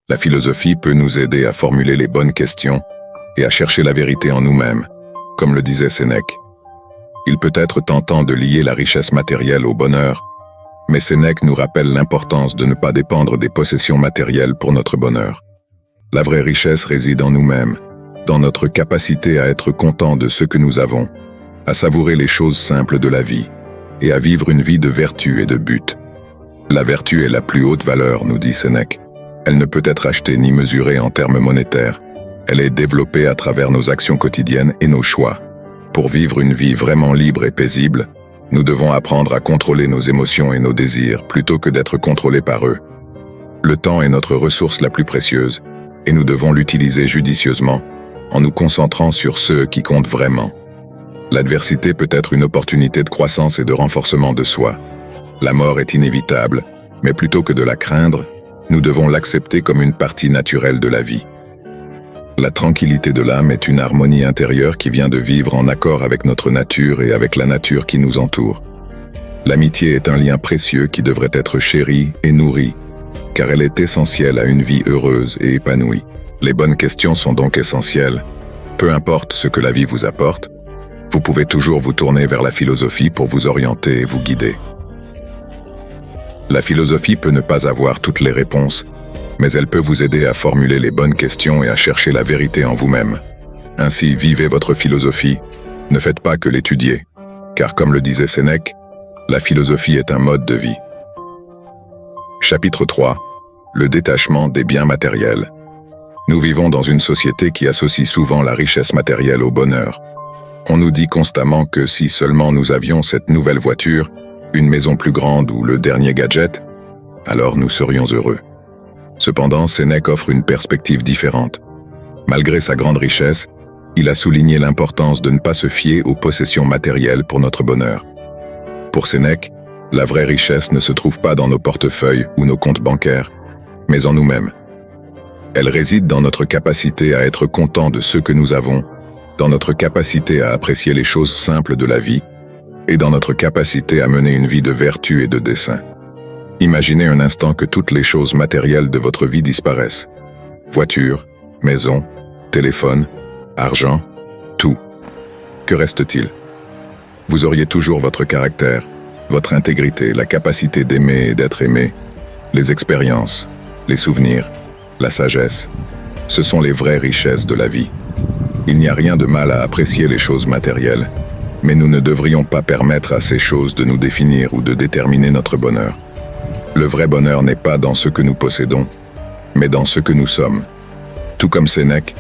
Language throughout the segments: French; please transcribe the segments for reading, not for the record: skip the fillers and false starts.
La philosophie peut nous aider à formuler les bonnes questions et à chercher la vérité en nous-mêmes, comme le disait Sénèque. Il peut être tentant de lier la richesse matérielle au bonheur, mais Sénèque nous rappelle l'importance de ne pas dépendre des possessions matérielles pour notre bonheur. La vraie richesse réside en nous-mêmes, dans notre capacité à être content de ce que nous avons, à savourer les choses simples de la vie, et à vivre une vie de vertu et de but. La vertu est la plus haute valeur, nous dit Sénèque. Elle ne peut être achetée ni mesurée en termes monétaires. Elle est développée à travers nos actions quotidiennes et nos choix. Pour vivre une vie vraiment libre et paisible, nous devons apprendre à contrôler nos émotions et nos désirs plutôt que d'être contrôlés par eux. Le temps est notre ressource la plus précieuse, et nous devons l'utiliser judicieusement, en nous concentrant sur ceux qui comptent vraiment. L'adversité peut être une opportunité de croissance et de renforcement de soi. La mort est inévitable, mais plutôt que de la craindre, nous devons l'accepter comme une partie naturelle de la vie. La tranquillité de l'âme est une harmonie intérieure qui vient de vivre en accord avec notre nature et avec la nature qui nous entoure. L'amitié est un lien précieux qui devrait être chéri et nourri, car elle est essentielle à une vie heureuse et épanouie. Les bonnes questions sont donc essentielles. Peu importe ce que la vie vous apporte, vous pouvez toujours vous tourner vers la philosophie pour vous orienter et vous guider. La philosophie peut ne pas avoir toutes les réponses, mais elle peut vous aider à formuler les bonnes questions et à chercher la vérité en vous-même. Ainsi, vivez votre philosophie, ne faites pas que l'étudier, car comme le disait Sénèque, la philosophie est un mode de vie. Chapitre 3. Le détachement des biens matériels. Nous vivons dans une société qui associe souvent la richesse matérielle au bonheur. On nous dit constamment que si seulement nous avions cette nouvelle voiture, une maison plus grande ou le dernier gadget, alors nous serions heureux. Cependant, Sénèque offre une perspective différente. Malgré sa grande richesse, il a souligné l'importance de ne pas se fier aux possessions matérielles pour notre bonheur. Pour Sénèque, la vraie richesse ne se trouve pas dans nos portefeuilles ou nos comptes bancaires, mais en nous-mêmes. Elle réside dans notre capacité à être content de ce que nous avons, dans notre capacité à apprécier les choses simples de la vie, et dans notre capacité à mener une vie de vertu et de dessein. Imaginez un instant que toutes les choses matérielles de votre vie disparaissent. Voiture, maison, téléphone, argent, tout. Que reste-t-il? Vous auriez toujours votre caractère, votre intégrité, la capacité d'aimer et d'être aimé, les expériences, les souvenirs, la sagesse. Ce sont les vraies richesses de la vie. Il n'y a rien de mal à apprécier les choses matérielles, mais nous ne devrions pas permettre à ces choses de nous définir ou de déterminer notre bonheur. Le vrai bonheur n'est pas dans ce que nous possédons, mais dans ce que nous sommes. Tout comme Sénèque,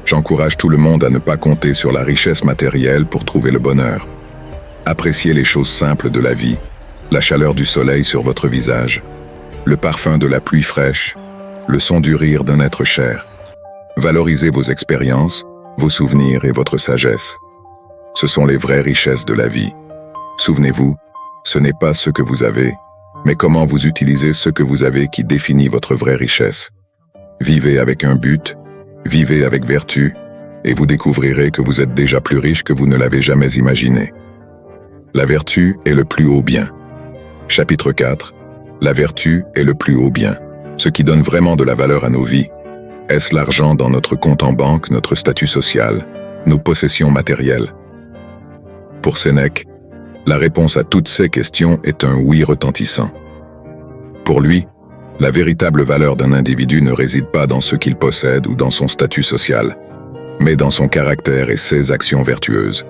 j'encourage tout le monde à ne pas compter sur la richesse matérielle pour trouver le bonheur. Appréciez les choses simples de la vie, la chaleur du soleil sur votre visage, le parfum de la pluie fraîche, le son du rire d'un être cher. Valorisez vos expériences, vos souvenirs et votre sagesse. Ce sont les vraies richesses de la vie. Souvenez-vous, ce n'est pas ce que vous avez, mais comment vous utilisez ce que vous avez qui définit votre vraie richesse. Vivez avec un but, vivez avec vertu, et vous découvrirez que vous êtes déjà plus riche que vous ne l'avez jamais imaginé. La vertu est le plus haut bien. Chapitre 4. La vertu est le plus haut bien. Ce qui donne vraiment de la valeur à nos vies. Est-ce l'argent dans notre compte en banque, notre statut social, nos possessions matérielles? Pour Sénèque, la réponse à toutes ces questions est un oui retentissant. Pour lui, la véritable valeur d'un individu ne réside pas dans ce qu'il possède ou dans son statut social, mais dans son caractère et ses actions vertueuses.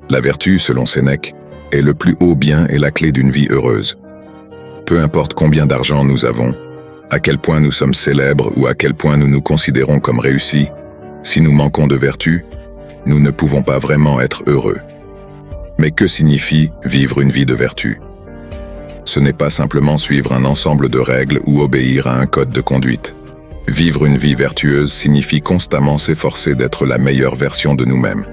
La vertu, selon Sénèque, est le plus haut bien et la clé d'une vie heureuse. Peu importe combien d'argent nous avons, à quel point nous sommes célèbres ou à quel point nous nous considérons comme réussis, si nous manquons de vertu, nous ne pouvons pas vraiment être heureux. Mais que signifie vivre une vie de vertu? Ce n'est pas simplement suivre un ensemble de règles ou obéir à un code de conduite. Vivre une vie vertueuse signifie constamment s'efforcer d'être la meilleure version de nous-mêmes.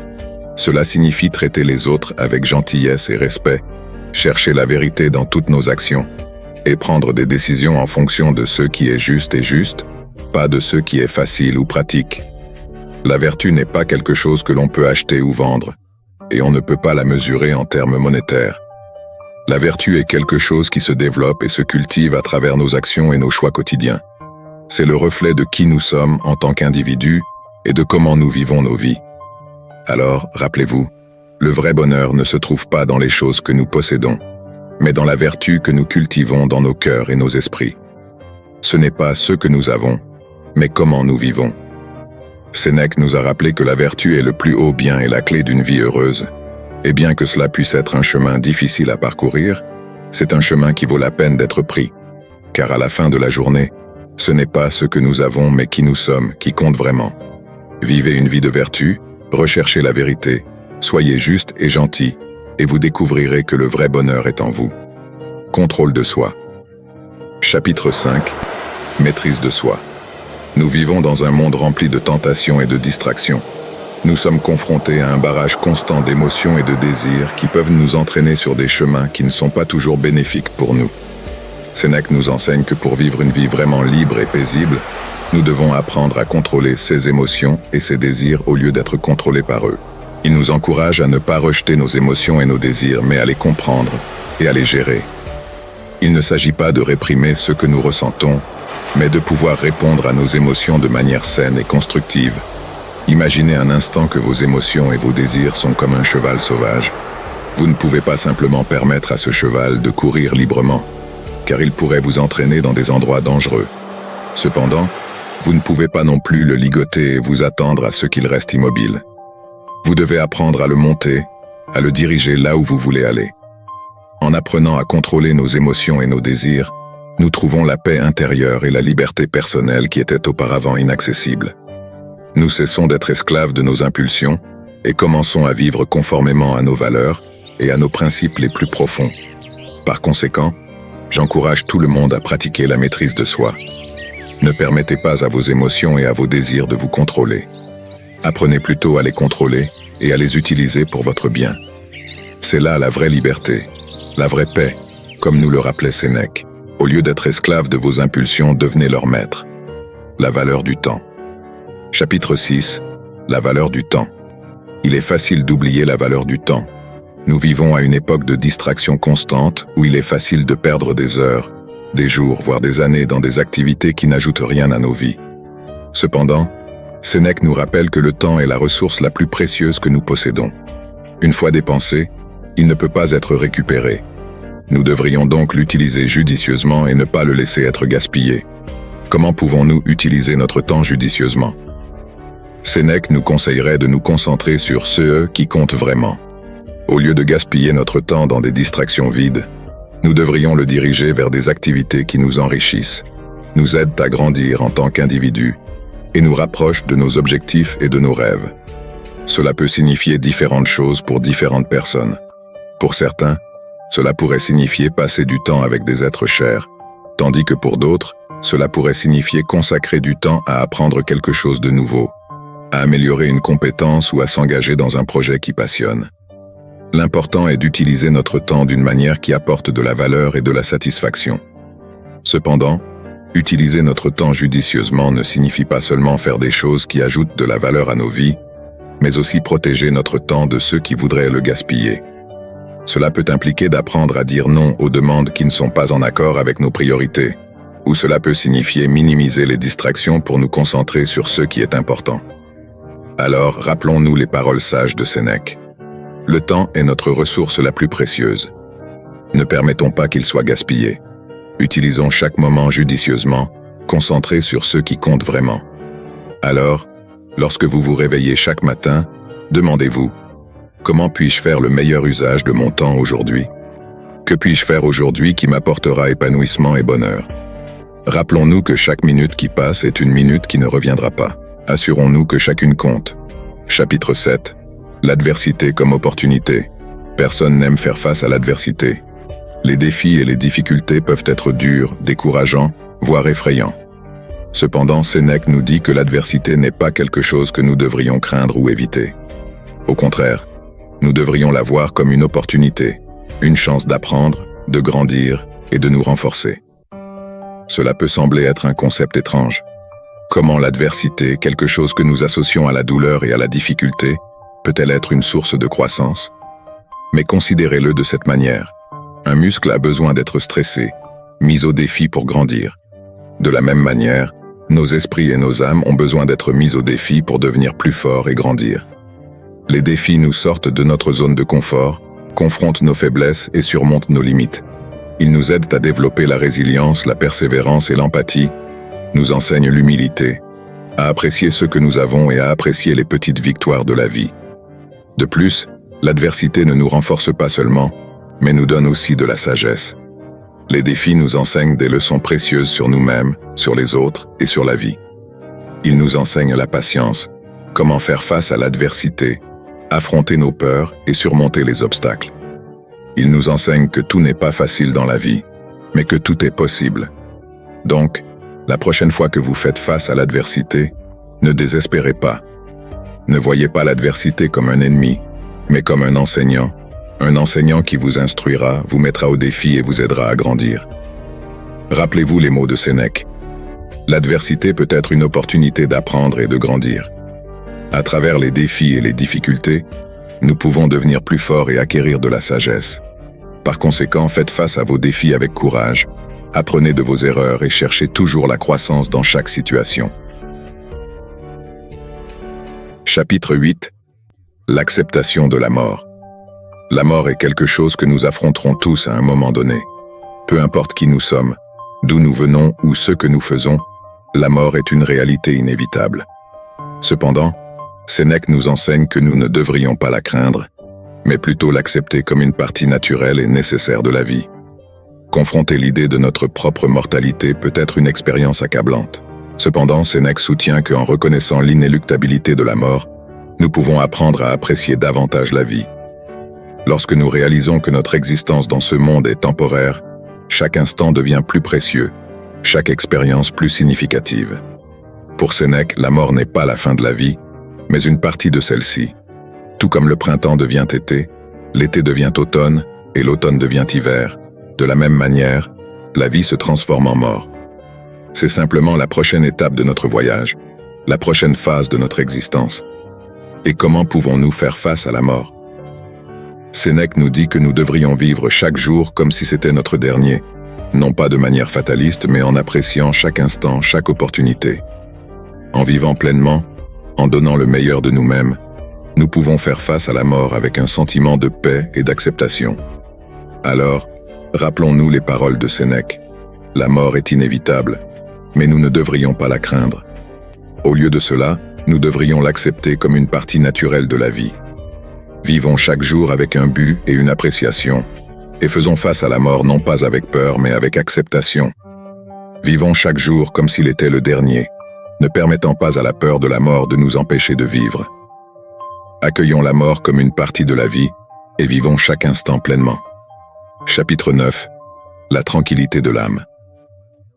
Cela signifie traiter les autres avec gentillesse et respect, chercher la vérité dans toutes nos actions, et prendre des décisions en fonction de ce qui est juste et juste, pas de ce qui est facile ou pratique. La vertu n'est pas quelque chose que l'on peut acheter ou vendre, et on ne peut pas la mesurer en termes monétaires. La vertu est quelque chose qui se développe et se cultive à travers nos actions et nos choix quotidiens. C'est le reflet de qui nous sommes en tant qu'individus et de comment nous vivons nos vies. Alors, rappelez-vous, le vrai bonheur ne se trouve pas dans les choses que nous possédons, mais dans la vertu que nous cultivons dans nos cœurs et nos esprits. Ce n'est pas ce que nous avons, mais comment nous vivons. Sénèque nous a rappelé que la vertu est le plus haut bien et la clé d'une vie heureuse. Et bien que cela puisse être un chemin difficile à parcourir, c'est un chemin qui vaut la peine d'être pris. Car à la fin de la journée, ce n'est pas ce que nous avons mais qui nous sommes qui compte vraiment. Vivez une vie de vertu, recherchez la vérité, soyez juste et gentil, et vous découvrirez que le vrai bonheur est en vous. Contrôle de soi. Chapitre 5. Maîtrise de soi. Nous vivons dans un monde rempli de tentations et de distractions. Nous sommes confrontés à un barrage constant d'émotions et de désirs qui peuvent nous entraîner sur des chemins qui ne sont pas toujours bénéfiques pour nous. Sénèque nous enseigne que pour vivre une vie vraiment libre et paisible, nous devons apprendre à contrôler ses émotions et ses désirs au lieu d'être contrôlés par eux. Il nous encourage à ne pas rejeter nos émotions et nos désirs, mais à les comprendre et à les gérer. Il ne s'agit pas de réprimer ce que nous ressentons, mais de pouvoir répondre à nos émotions de manière saine et constructive. Imaginez un instant que vos émotions et vos désirs sont comme un cheval sauvage. Vous ne pouvez pas simplement permettre à ce cheval de courir librement, car il pourrait vous entraîner dans des endroits dangereux. Cependant, vous ne pouvez pas non plus le ligoter et vous attendre à ce qu'il reste immobile. Vous devez apprendre à le monter, à le diriger là où vous voulez aller. En apprenant à contrôler nos émotions et nos désirs, nous trouvons la paix intérieure et la liberté personnelle qui étaient auparavant inaccessibles. Nous cessons d'être esclaves de nos impulsions et commençons à vivre conformément à nos valeurs et à nos principes les plus profonds. Par conséquent, j'encourage tout le monde à pratiquer la maîtrise de soi. Ne permettez pas à vos émotions et à vos désirs de vous contrôler. Apprenez plutôt à les contrôler et à les utiliser pour votre bien. C'est là la vraie liberté, la vraie paix, comme nous le rappelait Sénèque. Au lieu d'être esclave de vos impulsions, devenez leur maître. La valeur du temps. Chapitre 6. La valeur du temps. Il est facile d'oublier la valeur du temps. Nous vivons à une époque de distraction constante où il est facile de perdre des heures, des jours, voire des années dans des activités qui n'ajoutent rien à nos vies. Cependant, Sénèque nous rappelle que le temps est la ressource la plus précieuse que nous possédons. Une fois dépensé, il ne peut pas être récupéré. Nous devrions donc l'utiliser judicieusement et ne pas le laisser être gaspillé. Comment pouvons-nous utiliser notre temps judicieusement? Sénèque nous conseillerait de nous concentrer sur ceux qui comptent vraiment. Au lieu de gaspiller notre temps dans des distractions vides, nous devrions le diriger vers des activités qui nous enrichissent, nous aident à grandir en tant qu'individus et nous rapprochent de nos objectifs et de nos rêves. Cela peut signifier différentes choses pour différentes personnes. Pour certains, cela pourrait signifier passer du temps avec des êtres chers, tandis que pour d'autres, cela pourrait signifier consacrer du temps à apprendre quelque chose de nouveau, à améliorer une compétence ou à s'engager dans un projet qui passionne. L'important est d'utiliser notre temps d'une manière qui apporte de la valeur et de la satisfaction. Cependant, utiliser notre temps judicieusement ne signifie pas seulement faire des choses qui ajoutent de la valeur à nos vies, mais aussi protéger notre temps de ceux qui voudraient le gaspiller. Cela peut impliquer d'apprendre à dire non aux demandes qui ne sont pas en accord avec nos priorités, ou cela peut signifier minimiser les distractions pour nous concentrer sur ce qui est important. Alors, rappelons-nous les paroles sages de Sénèque. Le temps est notre ressource la plus précieuse. Ne permettons pas qu'il soit gaspillé. Utilisons chaque moment judicieusement, concentrés sur ce qui compte vraiment. Alors, lorsque vous vous réveillez chaque matin, demandez-vous: comment puis-je faire le meilleur usage de mon temps aujourd'hui? Que puis-je faire aujourd'hui qui m'apportera épanouissement et bonheur? Rappelons-nous que chaque minute qui passe est une minute qui ne reviendra pas. Assurons-nous que chacune compte. Chapitre 7. L'adversité comme opportunité. Personne n'aime faire face à l'adversité. Les défis et les difficultés peuvent être durs, décourageants, voire effrayants. Cependant, Sénèque nous dit que l'adversité n'est pas quelque chose que nous devrions craindre ou éviter. Au contraire, nous devrions la voir comme une opportunité, une chance d'apprendre, de grandir et de nous renforcer. Cela peut sembler être un concept étrange. Comment l'adversité, quelque chose que nous associons à la douleur et à la difficulté, peut-elle être une source de croissance? Mais considérez-le de cette manière. Un muscle a besoin d'être stressé, mis au défi pour grandir. De la même manière, Nos esprits et nos âmes ont besoin d'être mis au défi pour devenir plus forts et grandir. Les défis nous sortent de notre zone de confort, confrontent nos faiblesses et surmontent nos limites. Ils nous aident à développer la résilience, la persévérance et l'empathie, nous enseignent l'humilité, à apprécier ce que nous avons et à apprécier les petites victoires de la vie. De plus, l'adversité ne nous renforce pas seulement, mais nous donne aussi de la sagesse. Les défis nous enseignent des leçons précieuses sur nous-mêmes, sur les autres et sur la vie. Ils nous enseignent la patience, comment faire face à l'adversité, affronter nos peurs et surmonter les obstacles. Ils nous enseignent que tout n'est pas facile dans la vie, mais que tout est possible. Donc, la prochaine fois que vous faites face à l'adversité, ne désespérez pas. Ne voyez pas l'adversité comme un ennemi, mais comme un enseignant qui vous instruira, vous mettra au défi et vous aidera à grandir. Rappelez-vous les mots de Sénèque. L'adversité peut être une opportunité d'apprendre et de grandir. À travers les défis et les difficultés, nous pouvons devenir plus forts et acquérir de la sagesse. Par conséquent, faites face à vos défis avec courage, apprenez de vos erreurs et cherchez toujours la croissance dans chaque situation. Chapitre 8. L'acceptation de la mort. La mort est quelque chose que nous affronterons tous à un moment donné. Peu importe qui nous sommes, d'où nous venons ou ce que nous faisons, la mort est une réalité inévitable. Cependant, Sénèque nous enseigne que nous ne devrions pas la craindre, mais plutôt l'accepter comme une partie naturelle et nécessaire de la vie. Confronter l'idée de notre propre mortalité peut être une expérience accablante. Cependant, Sénèque soutient qu'en reconnaissant l'inéluctabilité de la mort, nous pouvons apprendre à apprécier davantage la vie. Lorsque nous réalisons que notre existence dans ce monde est temporaire, chaque instant devient plus précieux, chaque expérience plus significative. Pour Sénèque, la mort n'est pas la fin de la vie, mais une partie de celle-ci. Tout comme le printemps devient été, l'été devient automne et l'automne devient hiver, de la même manière, la vie se transforme en mort. C'est simplement la prochaine étape de notre voyage, la prochaine phase de notre existence. Et comment pouvons-nous faire face à la mort? Sénèque nous dit que nous devrions vivre chaque jour comme si c'était notre dernier, non pas de manière fataliste, mais en appréciant chaque instant, chaque opportunité. En vivant pleinement, en donnant le meilleur de nous-mêmes, nous pouvons faire face à la mort avec un sentiment de paix et d'acceptation. Alors, rappelons-nous les paroles de Sénèque. La mort est inévitable, mais nous ne devrions pas la craindre. Au lieu de cela, nous devrions l'accepter comme une partie naturelle de la vie. Vivons chaque jour avec un but et une appréciation, et faisons face à la mort non pas avec peur mais avec acceptation. Vivons chaque jour comme s'il était le dernier, ne permettant pas à la peur de la mort de nous empêcher de vivre. Accueillons la mort comme une partie de la vie et vivons chaque instant pleinement. Chapitre 9. La tranquillité de l'âme.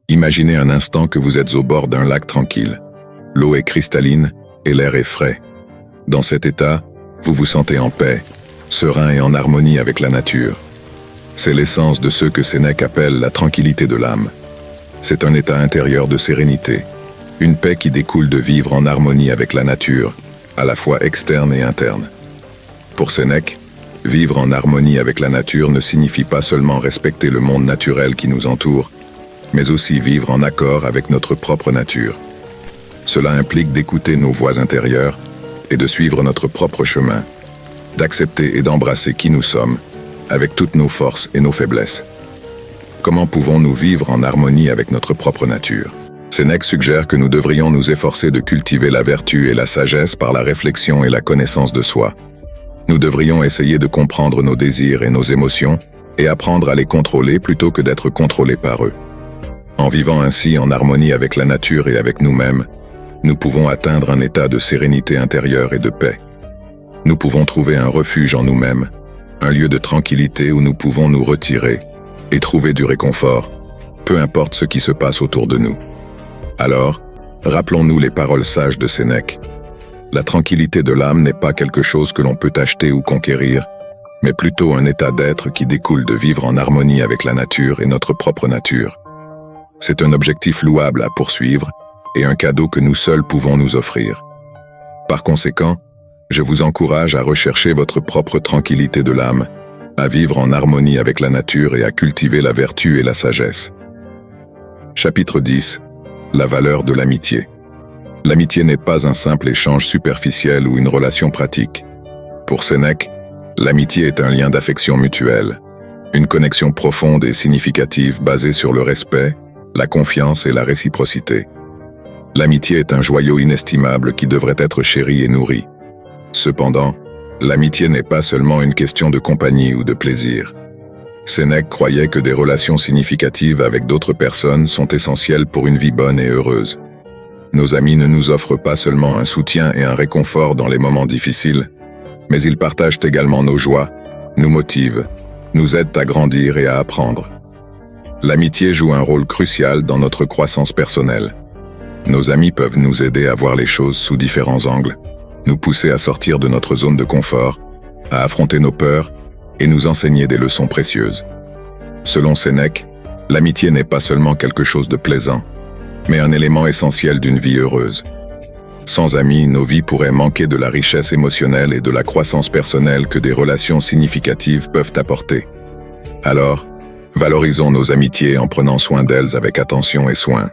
Imaginez un instant que vous êtes au bord d'un lac tranquille. L'eau est cristalline et l'air est frais. Dans cet état, vous vous sentez en paix, serein et en harmonie avec la nature. C'est l'essence de ce que Sénèque appelle la tranquillité de l'âme. C'est un état intérieur de sérénité, une paix qui découle de vivre en harmonie avec la nature, à la fois externe et interne. Pour Sénèque, vivre en harmonie avec la nature ne signifie pas seulement respecter le monde naturel qui nous entoure, mais aussi vivre en accord avec notre propre nature. Cela implique d'écouter nos voix intérieures et de suivre notre propre chemin, d'accepter et d'embrasser qui nous sommes, avec toutes nos forces et nos faiblesses. Comment pouvons-nous vivre en harmonie avec notre propre nature? Sénèque suggère que nous devrions nous efforcer de cultiver la vertu et la sagesse par la réflexion et la connaissance de soi. Nous devrions essayer de comprendre nos désirs et nos émotions et apprendre à les contrôler plutôt que d'être contrôlés par eux. En vivant ainsi en harmonie avec la nature et avec nous-mêmes, nous pouvons atteindre un état de sérénité intérieure et de paix. Nous pouvons trouver un refuge en nous-mêmes, un lieu de tranquillité où nous pouvons nous retirer et trouver du réconfort, peu importe ce qui se passe autour de nous. Alors, rappelons-nous les paroles sages de Sénèque. La tranquillité de l'âme n'est pas quelque chose que l'on peut acheter ou conquérir, mais plutôt un état d'être qui découle de vivre en harmonie avec la nature et notre propre nature. C'est un objectif louable à poursuivre et un cadeau que nous seuls pouvons nous offrir. Par conséquent, je vous encourage à rechercher votre propre tranquillité de l'âme, à vivre en harmonie avec la nature et à cultiver la vertu et la sagesse. Chapitre 10. La valeur de l'amitié. L'amitié n'est pas un simple échange superficiel ou une relation pratique. Pour Sénèque, l'amitié est un lien d'affection mutuelle, une connexion profonde et significative basée sur le respect, la confiance et la réciprocité. L'amitié est un joyau inestimable qui devrait être chéri et nourri. Cependant, l'amitié n'est pas seulement une question de compagnie ou de plaisir. Sénèque croyait que des relations significatives avec d'autres personnes sont essentielles pour une vie bonne et heureuse. Nos amis ne nous offrent pas seulement un soutien et un réconfort dans les moments difficiles, mais ils partagent également nos joies, nous motivent, nous aident à grandir et à apprendre. L'amitié joue un rôle crucial dans notre croissance personnelle. Nos amis peuvent nous aider à voir les choses sous différents angles, nous pousser à sortir de notre zone de confort, à affronter nos peurs et nous enseigner des leçons précieuses. Selon Sénèque, l'amitié n'est pas seulement quelque chose de plaisant, mais un élément essentiel d'une vie heureuse. Sans amis, nos vies pourraient manquer de la richesse émotionnelle et de la croissance personnelle que des relations significatives peuvent apporter. Alors, valorisons nos amitiés en prenant soin d'elles avec attention et soin.